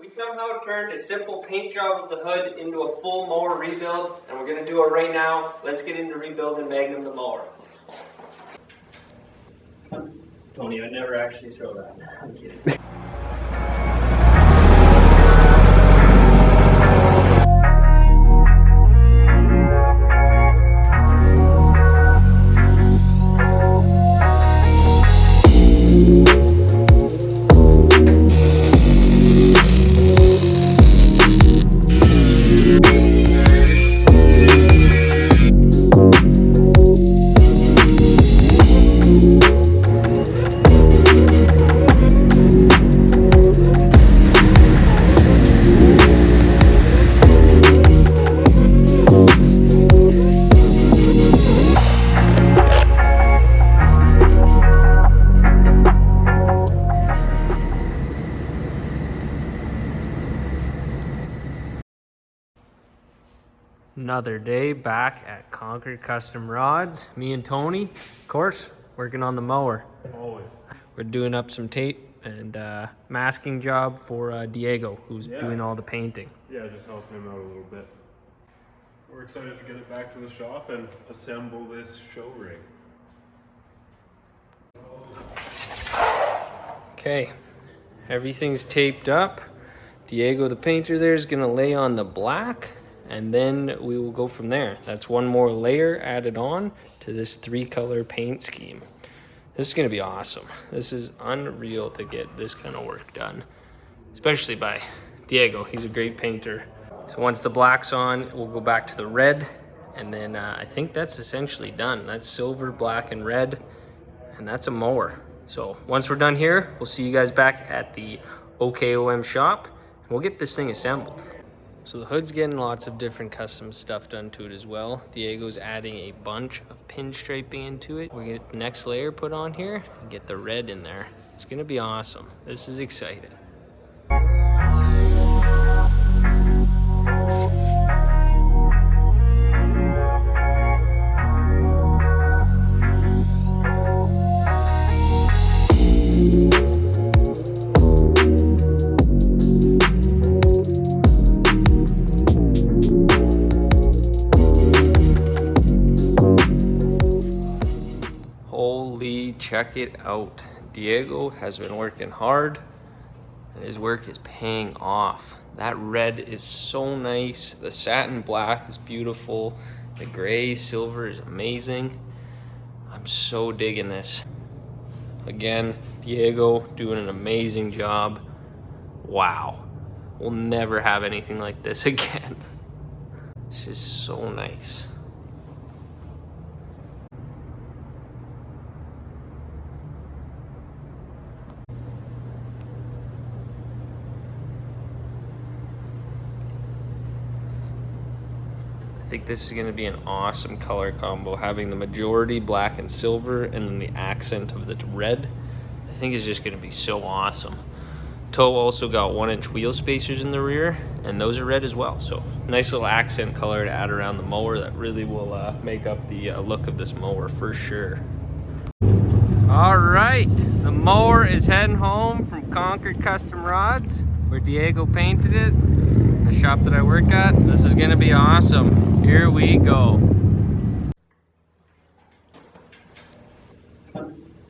We somehow turned a simple paint job of the hood into a full mower rebuild, and we're going to do it right now. Let's get into rebuilding Magnum the mower. Tony, I'd never actually throw that. I'm kidding. Another day back at Konquer Custom Rods. Me and Tony, of course, working on the mower. Always. We're doing up some tape and masking job for Diego, who's doing all the painting. Yeah, just helping him out a little bit. We're excited to get it back to the shop and assemble this show rig. Okay, everything's taped up. Diego, the painter there, is gonna lay on the black, and then we will go from there. That's one more layer added on to this 3-color paint scheme. This is gonna be awesome. This is unreal to get this kind of work done, especially by Diego. He's a great painter. So once the black's on, we'll go back to the red, and then I think that's essentially done. That's silver, black, and red, and that's a mower. So once we're done here, we'll see you guys back at the OKOM shop, and we'll get this thing assembled. So the hood's getting lots of different custom stuff done to it as well. Diego's adding a bunch of pinstriping into it. We'll get the next layer put on here and get the red in there. It's gonna be awesome. This is exciting. Check it out. Diego has been working hard and his work is paying off. That red is so nice. The satin black is beautiful. The gray silver is amazing. I'm so digging this. Again, Diego doing an amazing job. Wow. We'll never have anything like this again. It's just so nice. I think this is going to be an awesome color combo, having the majority black and silver and then the accent of the red. I think is just going to be so awesome. Toe also got 1-inch wheel spacers in the rear, and those are red as well. So nice little accent color to add around the mower that really will make up the look of this mower for sure. All right, the mower is heading home from Konquer Custom Rods, where Diego painted it. The shop that I work at. This is gonna be awesome. Here we go.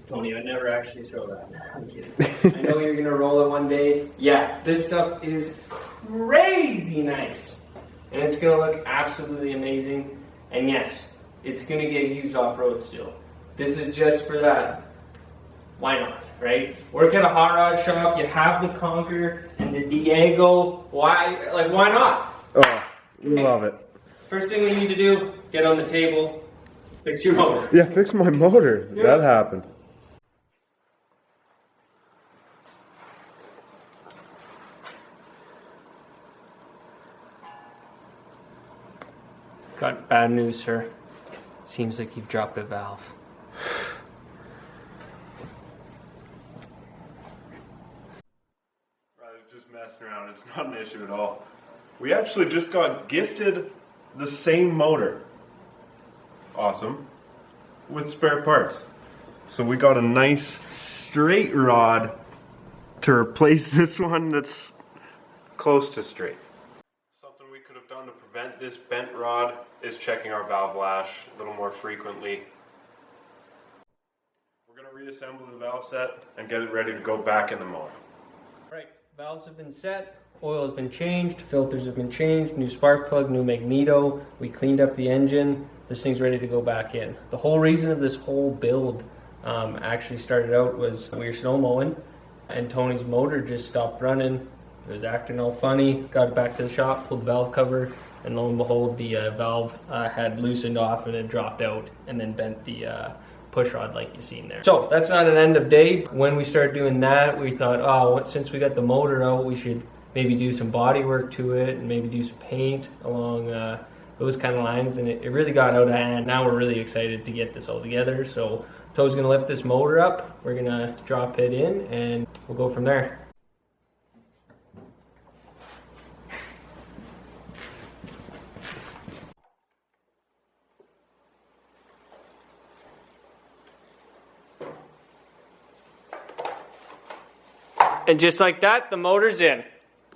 Tony, I'd never actually throw that. I'm kidding. I know you're gonna roll it one day. Yeah, this stuff is crazy nice. And it's gonna look absolutely amazing. And yes, it's gonna get used off-road still. This is just for that. Why not, right? Work at a hot rod shop, you have the Konquer and the Diego. Why not? Oh, we love it. First thing we need to do, get on the table, fix your motor. Yeah, fix my motor. Yeah. That happened. Got bad news, sir. Seems like you've dropped a valve. Just messing around. It's not an issue at all. We actually just got gifted the same motor. Awesome. With spare parts. So we got a nice straight rod to replace this one that's close to straight. Something we could have done to prevent this bent rod is checking our valve lash a little more frequently. We're going to reassemble the valve set and get it ready to go back in the mower. Right, valves have been set, oil has been changed, filters have been changed, new spark plug, new magneto, we cleaned up the engine, this thing's ready to go back in. The whole reason of this whole build actually started out was we were snow mowing and Tony's motor just stopped running. It was acting all funny, got it back to the shop, pulled the valve cover, and lo and behold the valve had loosened off and it dropped out and then bent the push rod like you seen there. So that's not an end of day. When we started doing that, we thought, oh, since we got the motor out, we should maybe do some body work to it and maybe do some paint along those kind of lines, and it really got out of hand. Now we're really excited to get this all together. So Toe's gonna lift this motor up, we're gonna drop it in, and we'll go from there. And just like that, the motor's in.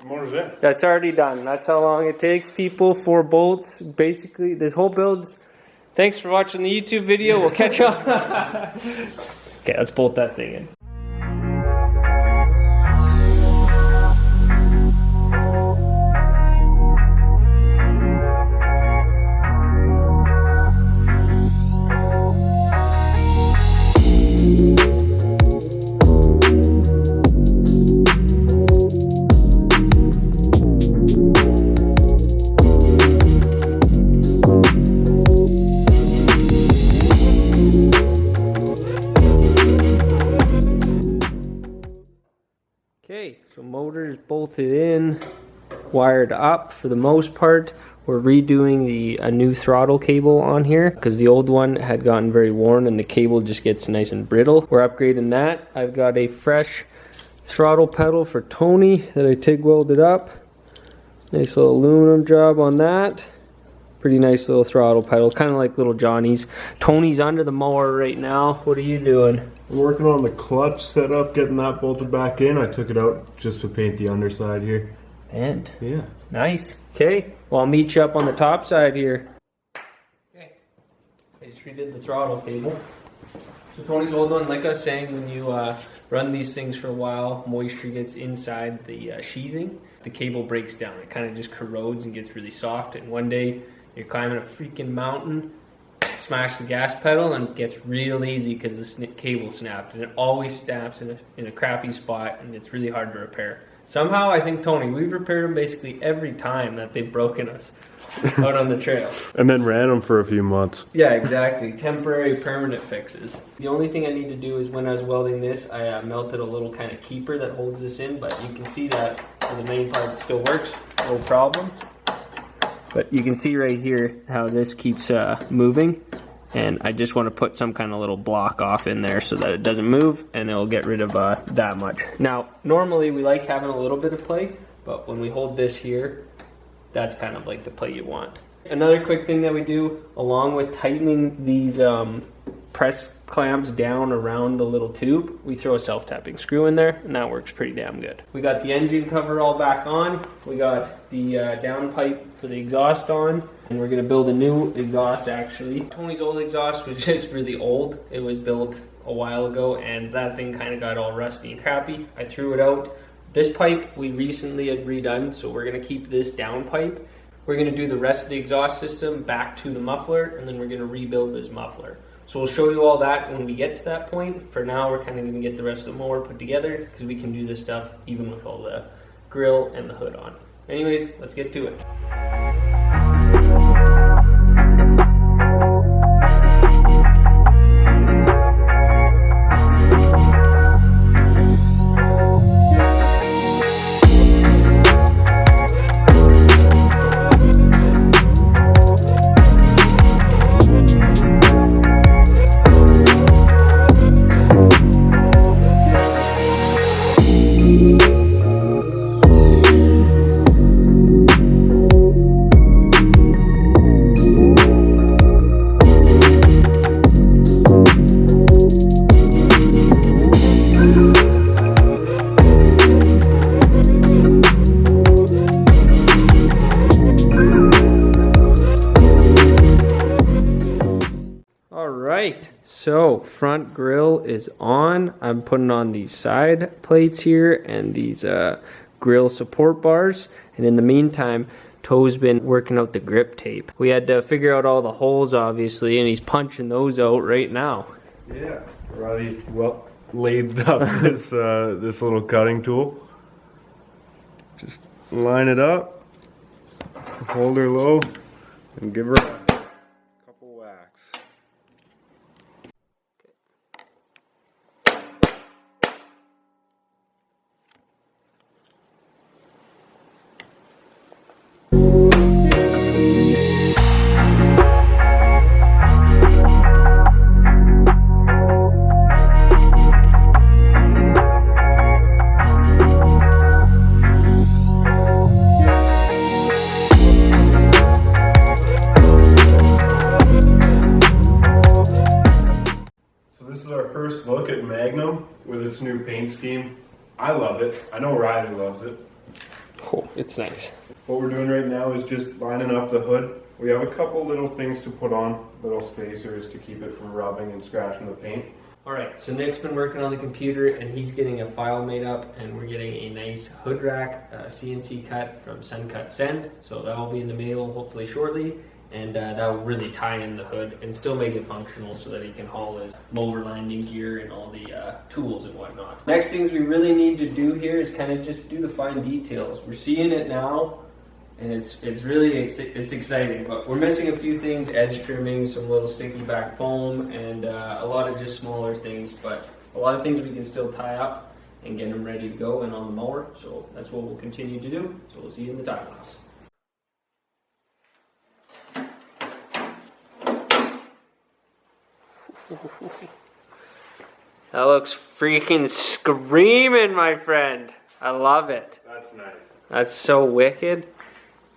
The motor's in. That's already done. That's how long it takes, people. 4 bolts. Basically, this whole build's... Thanks for watching the YouTube video. We'll catch you on... Okay, let's bolt that thing in. Okay, so motor's bolted in, wired up for the most part. We're redoing a new throttle cable on here because the old one had gotten very worn and the cable just gets nice and brittle. We're upgrading that. I've got a fresh throttle pedal for Tony that I TIG welded up. Nice little aluminum job on that. Pretty nice little throttle pedal, kind of like little Johnny's. Tony's under the mower right now. What are you doing? I'm working on the clutch setup, getting that bolted back in. I took it out just to paint the underside here. And yeah, nice. Okay, well, I'll meet you up on the top side here. Okay, I just redid the throttle cable. So Tony's old one, like I was saying, when you run these things for a while, moisture gets inside the sheathing. The cable breaks down. It kind of just corrodes and gets really soft. And one day you're climbing a freaking mountain, smash the gas pedal, and it gets real easy because the cable snapped. And it always snaps in a crappy spot, and it's really hard to repair. Somehow, I think, Tony, we've repaired them basically every time that they've broken us out on the trail. And then ran them for a few months. Yeah, exactly. Temporary, permanent fixes. The only thing I need to do is when I was welding this, I melted a little kind of keeper that holds this in, but you can see that for the main part it still works, no problem. But you can see right here how this keeps moving, and I just want to put some kind of little block off in there so that it doesn't move, and it'll get rid of that much. Now, normally we like having a little bit of play, but when we hold this here, that's kind of like the play you want. Another quick thing that we do, along with tightening these press clamps down around the little tube, we throw a self-tapping screw in there, and that works pretty damn good. We got the engine cover all back on. We got the downpipe for the exhaust on, and we're gonna build a new exhaust actually. Tony's old exhaust was just really old. It was built a while ago, and that thing kind of got all rusty and crappy. I threw it out. This pipe we recently had redone, so we're gonna keep this down pipe. We're gonna do the rest of the exhaust system back to the muffler, and then we're gonna rebuild this muffler. So we'll show you all that when we get to that point. For now, we're kind of gonna get the rest of the mower put together because we can do this stuff even with all the grill and the hood on. Anyways, let's get to it. So front grill is on. I'm putting on these side plates here and these grill support bars. And in the meantime, Toe's been working out the grip tape. We had to figure out all the holes, obviously, and he's punching those out right now. Yeah, already well laid up this this little cutting tool. Just line it up, hold her low, and give her a couple whacks. First look at Magnum with its new paint scheme. I love it. I know Riley loves it. Oh, it's nice. What we're doing right now is just lining up the hood. We have a couple little things to put on, little spacers to keep it from rubbing and scratching the paint. All right, so Nick's been working on the computer and he's getting a file made up, and we're getting a nice hood rack, CNC cut from Suncut Send. So that'll be in the mail hopefully shortly. And that will really tie in the hood and still make it functional so that he can haul his mower landing gear and all the tools and whatnot. Next things we really need to do here is kind of just do the fine details. We're seeing it now, and it's really exciting, but we're missing a few things: edge trimming, some little sticky back foam, and a lot of just smaller things. But a lot of things we can still tie up and get them ready to go and on the mower. So that's what we'll continue to do. So we'll see you in the time lapse. That looks freaking screaming, my friend. I love it. That's nice. That's so wicked.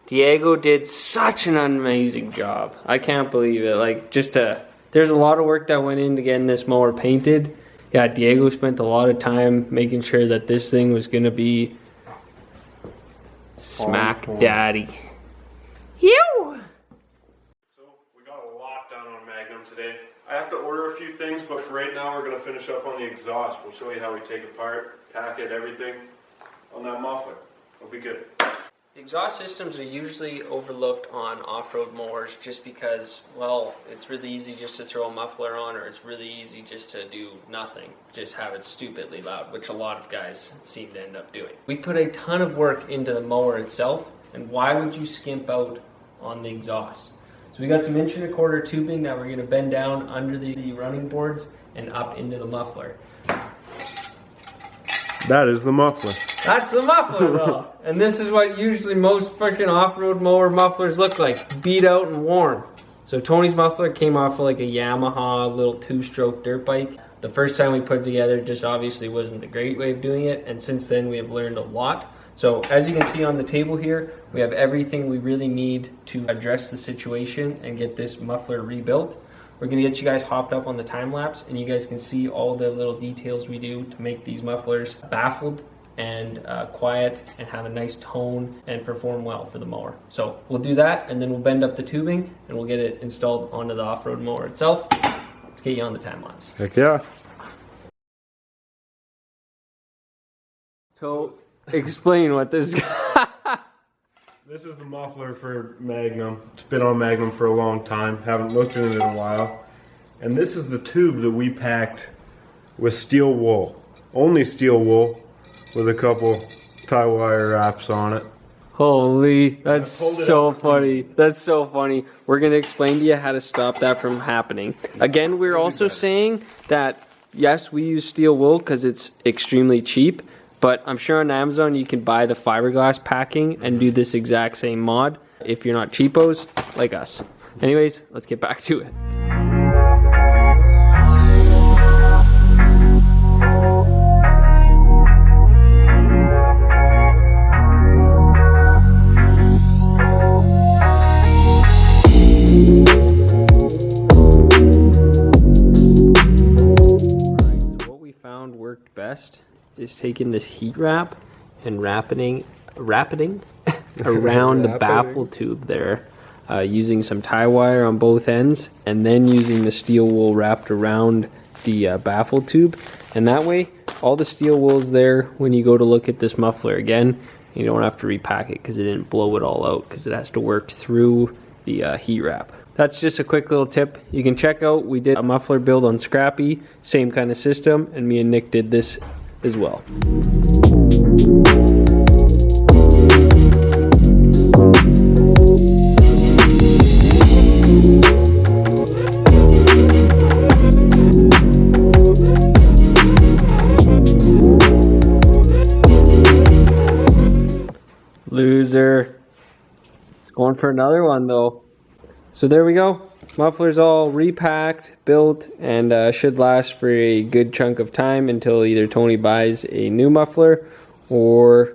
Diego did such an amazing job. I can't believe it. Like, there's a lot of work that went into getting this mower painted. Yeah, Diego spent a lot of time making sure that this thing was gonna be smack daddy. Ew! Today. I have to order a few things, but for right now we're going to finish up on the exhaust. We'll show you how we take apart, pack it, everything on that muffler. It'll be good. Exhaust systems are usually overlooked on off-road mowers just because, well, it's really easy just to throw a muffler on, or it's really easy just to do nothing, just have it stupidly loud, which a lot of guys seem to end up doing. We put a ton of work into the mower itself, and why would you skimp out on the exhaust? So we got some 1¼ inch tubing that we're going to bend down under the running boards and up into the muffler. That is the muffler. That's the muffler though. And this is what usually most freaking off-road mower mufflers look like, beat out and worn. So Tony's muffler came off of like a Yamaha little 2-stroke dirt bike. The first time we put it together just obviously wasn't the great way of doing it, and since then we have learned a lot. So as you can see on the table here, we have everything we really need to address the situation and get this muffler rebuilt. We're gonna get you guys hopped up on the time lapse, and you guys can see all the little details we do to make these mufflers baffled and quiet and have a nice tone and perform well for the mower. So we'll do that, and then we'll bend up the tubing and we'll get it installed onto the off-road mower itself. Let's get you on the time lapse. Heck yeah. So explain what this is. This is the muffler for Magnum. It's been on Magnum for a long time. Haven't looked at it in a while. And this is the tube that we packed with steel wool. Only steel wool with a couple tie wire wraps on it. Holy, that's so funny. That's so funny. We're going to explain to you how to stop that from happening. Again, we're also saying that, yes, we use steel wool because it's extremely cheap. But I'm sure on Amazon you can buy the fiberglass packing and do this exact same mod if you're not cheapos like us. Anyways, let's get back to it. Alright, so what we found worked best is taking this heat wrap and wrapping around the baffle tube there. using some tie wire on both ends, and then using the steel wool wrapped around the baffle tube. And that way, all the steel wool's there when you go to look at this muffler again. You don't have to repack it because it didn't blow it all out, because it has to work through the heat wrap. That's just a quick little tip. You can check out, we did a muffler build on Scrappy, same kind of system, and me and Nick did this as well. Loser. It's going for another one though. So there we go. Muffler's all repacked, built, and should last for a good chunk of time until either Tony buys a new muffler or,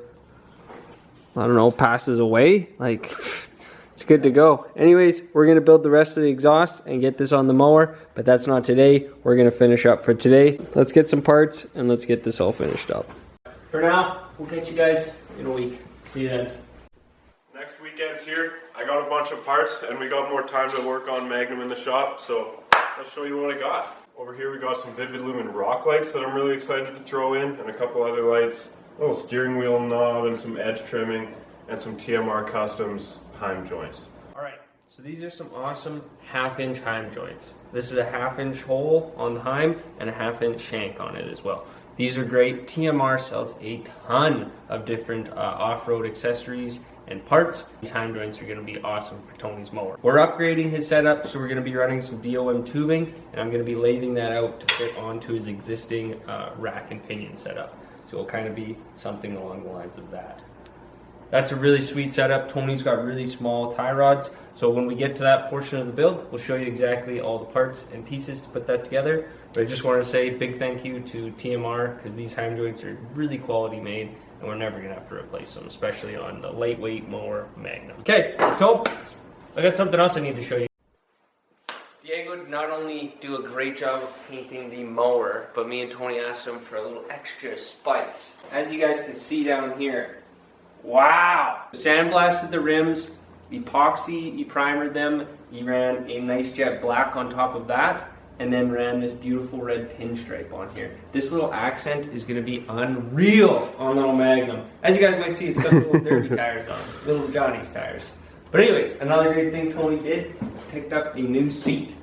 I don't know, passes away. Like, it's good to go. Anyways, we're going to build the rest of the exhaust and get this on the mower, but that's not today. We're going to finish up for today. Let's get some parts and let's get this all finished up. For now, we'll catch you guys in a week. See you then. Next weekend's here. I got a bunch of parts and we got more time to work on Magnum in the shop, so I'll show you what I got. Over here we got some Vivid Lumen rock lights that I'm really excited to throw in, and a couple other lights, a little steering wheel knob and some edge trimming, and some TMR Customs heim joints. Alright, so these are some awesome 1/2-inch heim joints. This is a 1/2-inch hole on the heim and a 1/2-inch shank on it as well. These are great. TMR sells a ton of different off-road accessories and parts. These heim joints are going to be awesome for Tony's mower. We're upgrading his setup, so we're going to be running some DOM tubing, and I'm going to be lathing that out to fit onto his existing rack and pinion setup. So it'll kind of be something along the lines of that. That's a really sweet setup. Tony's got really small tie rods, so when we get to that portion of the build, we'll show you exactly all the parts and pieces to put that together. But I just wanted to say a big thank you to TMR, because these heim joints are really quality made, and we're never gonna have to replace them, especially on the lightweight mower Magnum. Okay, so I got something else I need to show you. Diego did not only do a great job of painting the mower, but me and Tony asked him for a little extra spice. As you guys can see down here, wow! Sandblasted the rims, epoxy, he primered them, he ran a nice jet black on top of that, and then ran this beautiful red pinstripe on here. This little accent is going to be unreal on little Magnum. As you guys might see, it's got little derby tires on, little Johnny's tires. But anyways, another great thing Tony did, picked up a new seat.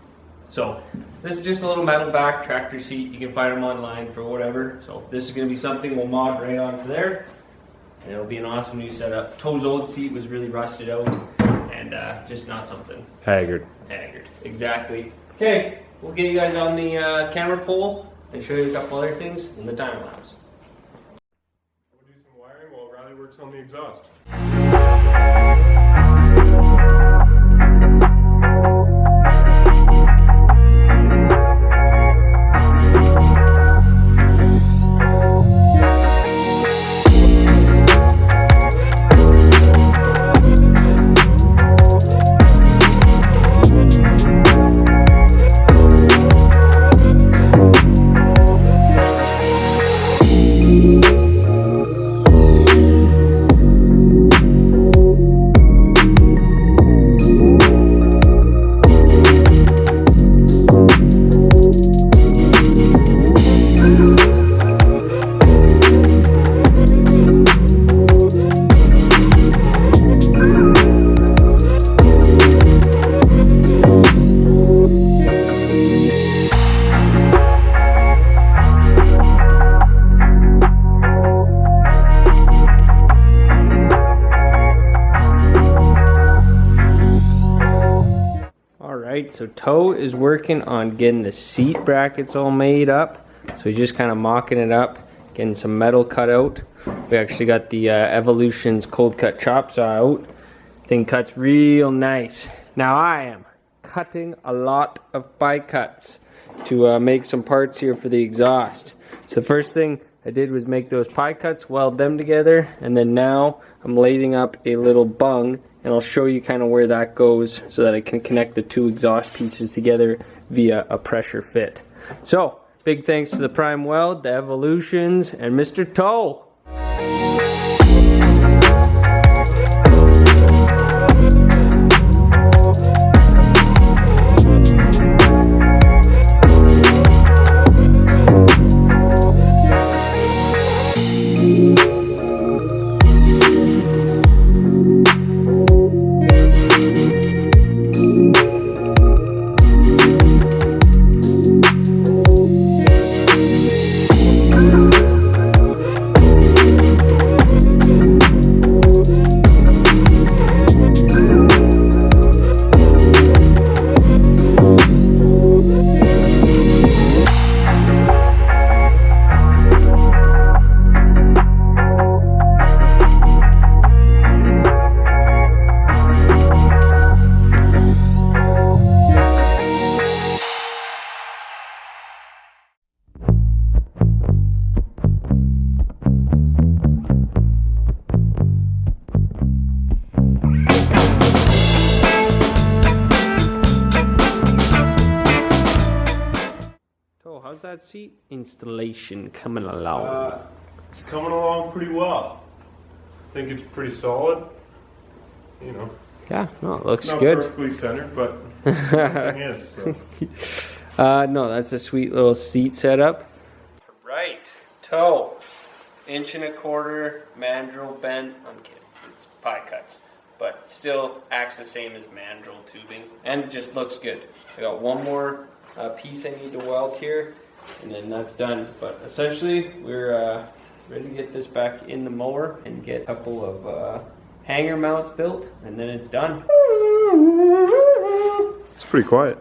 So this is just a little metal back tractor seat. You can find them online for whatever. So this is going to be something we'll mod right onto there, and it'll be an awesome new setup. Toe's old seat was really rusted out and just not something. Haggard. Exactly. Okay. We'll get you guys on the camera pole and show you a couple other things in the time lapse. We'll do some wiring while Riley works on the exhaust. So Toe is working on getting the seat brackets all made up. So he's just kind of mocking it up, getting some metal cut out. We actually got the Evolution's cold cut chop saw out. Thing cuts real nice. Now I am cutting a lot of pie cuts to make some parts here for the exhaust. So the first thing I did was make those pie cuts, weld them together, and then now I'm lathing up a little bung, and I'll show you kind of where that goes so that I can connect the two exhaust pieces together via a pressure fit. So, big thanks to the Prime Weld, the Evolutions, and Mr. Toe. how's that seat installation coming along? It's coming along pretty well. I think it's pretty solid. You know. Yeah, no, it looks Not good. perfectly centered, but everything is. So. No, that's a sweet little seat setup. Right, toe, 1.25 mandrel bent. I'm kidding, it's pie cuts, but still acts the same as mandrel tubing, and it just looks good. I got one more piece I need to weld here, and then that's done. But essentially, we're ready to get this back in the mower and get a couple of hanger mounts built, and then it's done. It's pretty quiet.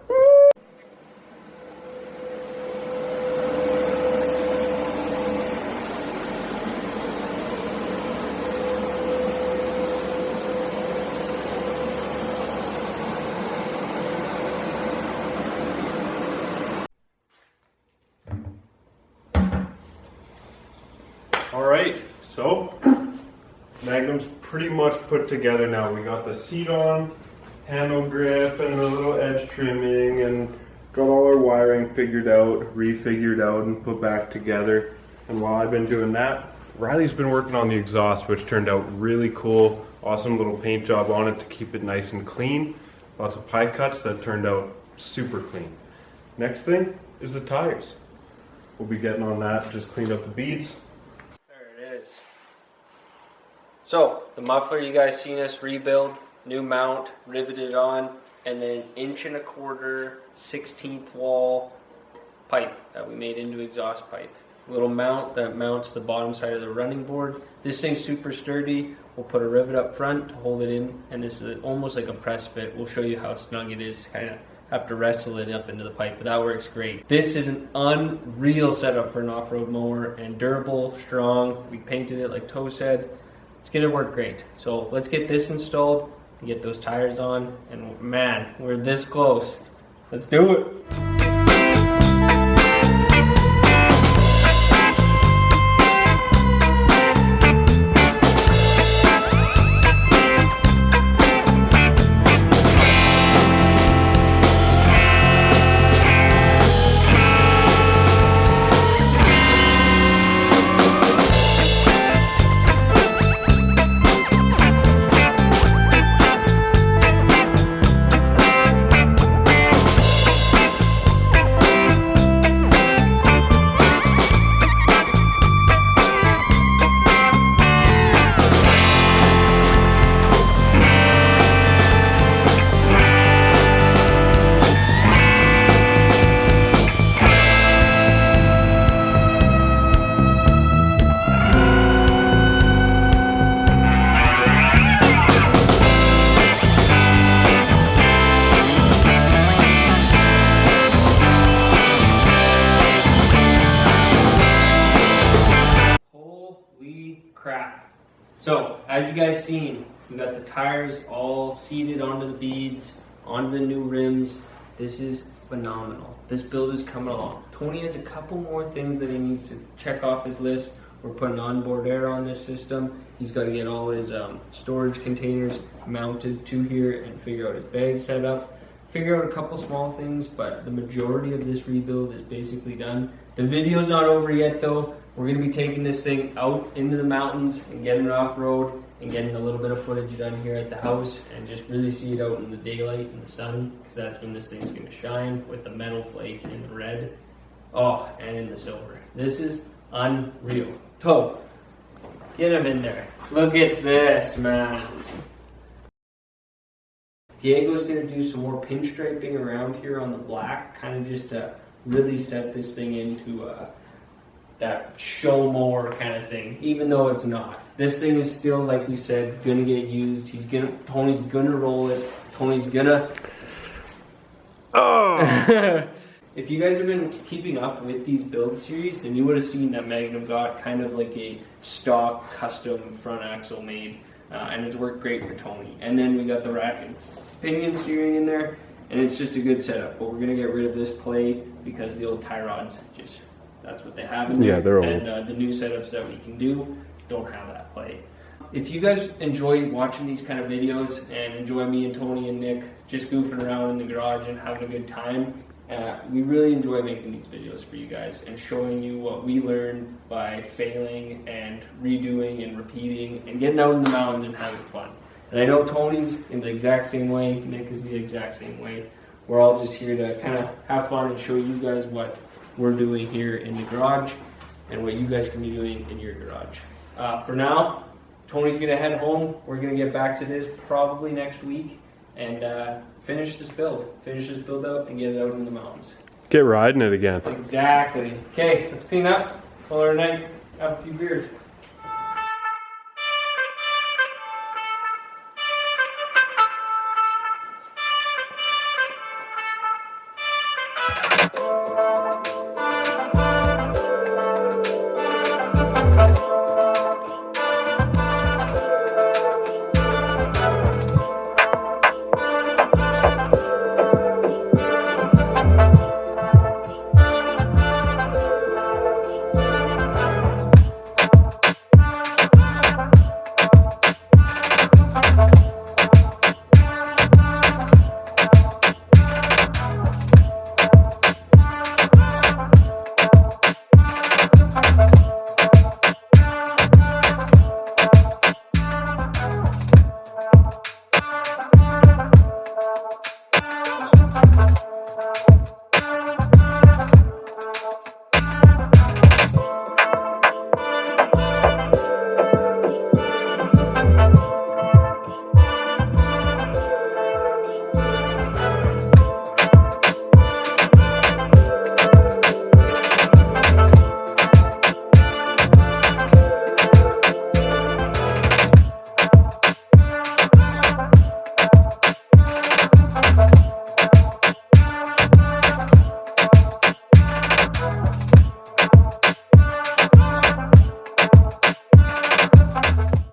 Alright, so Magnum's pretty much put together now. We got the seat on, handle grip, and a little edge trimming, and got all our wiring figured out, refigured out, and put back together. And while I've been doing that, Riley's been working on the exhaust, which turned out really cool. Awesome little paint job on it to keep it nice and clean. Lots of pie cuts that turned out super clean. Next thing is the tires. We'll be getting on that, just cleaned up the beads. So the muffler you guys seen us rebuild, new mount, riveted on, and then 1.25 16th wall pipe that we made into exhaust pipe. Little mount that mounts the bottom side of the running board. This thing's super sturdy. We'll put a rivet up front to hold it in, and this is almost like a press fit. We'll show you how snug it is. Kind of have to wrestle it up into the pipe, but that works great. This is an unreal setup for an off-road mower, and durable, strong. We painted it like Toe said. It's gonna work great. So let's get this installed and get those tires on, and man, we're this close. Let's do it. Crap. So, as you guys seen, we got the tires all seated onto the beads, onto the new rims. This is phenomenal. This build is coming along. Tony has a couple more things that he needs to check off his list. We're putting onboard air on this system. He's got to get all his storage containers mounted to here and figure out his bag setup. Figure out a couple small things, but the majority of this rebuild is basically done. The video's not over yet though. We're gonna be taking this thing out into the mountains and getting it off road and getting a little bit of footage done here at the house and just really see it out in the daylight and the sun, because that's when this thing's gonna shine with the metal flake in the red. Oh, and in the silver. This is unreal. Toe, get him in there. Look at this, man. Diego's gonna do some more pinstriping around here on the black, kind of just to really set this thing into that show mower kind of thing, even though it's not. This thing is still, like we said, gonna get used. Tony's gonna roll it. Tony's gonna. Oh. If you guys have been keeping up with these build series, then you would have seen that Magnum got kind of like a stock custom front axle made, and it's worked great for Tony. And then we got the rack and pinion steering in there, and it's just a good setup. But we're gonna get rid of this play because the old tie rods just. That's what they have in there. Yeah, they're old. And the new setups that we can do don't have that play. If you guys enjoy watching these kind of videos and enjoy me and Tony and Nick just goofing around in the garage and having a good time, We really enjoy making these videos for you guys and showing you what we learned by failing and redoing and repeating and getting out in the mountains and having fun. And I know Tony's in the exact same way, Nick is the exact same way. We're all just here to kind of have fun and show you guys what we're doing here in the garage and what you guys can be doing in your garage. For now, Tony's gonna head home. We're gonna get back to this probably next week and finish this build out and get it out in the mountains. Get riding it again. Exactly. Okay, let's clean up, call it a night, have a few beers.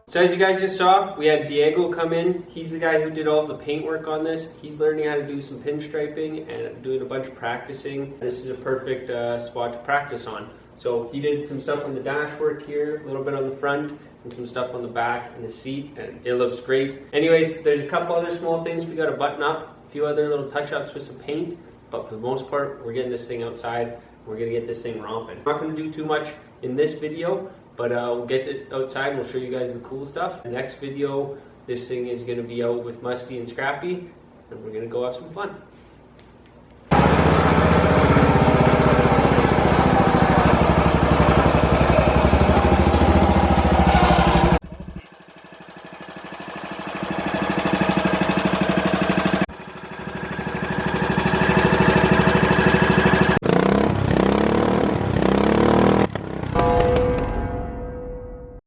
So as you guys just saw, we had Diego come in. He's the guy who did all the paint work on this. He's learning how to do some pinstriping and doing a bunch of practicing. This is a perfect spot to practice on. So he did some stuff on the dashwork here, a little bit on the front, and some stuff on the back and the seat, and it looks great. Anyways, there's a couple other small things we got to button up, a few other little touch-ups with some paint, but for the most part, we're getting this thing outside. We're gonna get this thing romping. I'm not gonna do too much in this video, but we'll get it outside and we'll show you guys the cool stuff. The next video, this thing is gonna be out with Musty and Scrappy, and we're gonna go have some fun.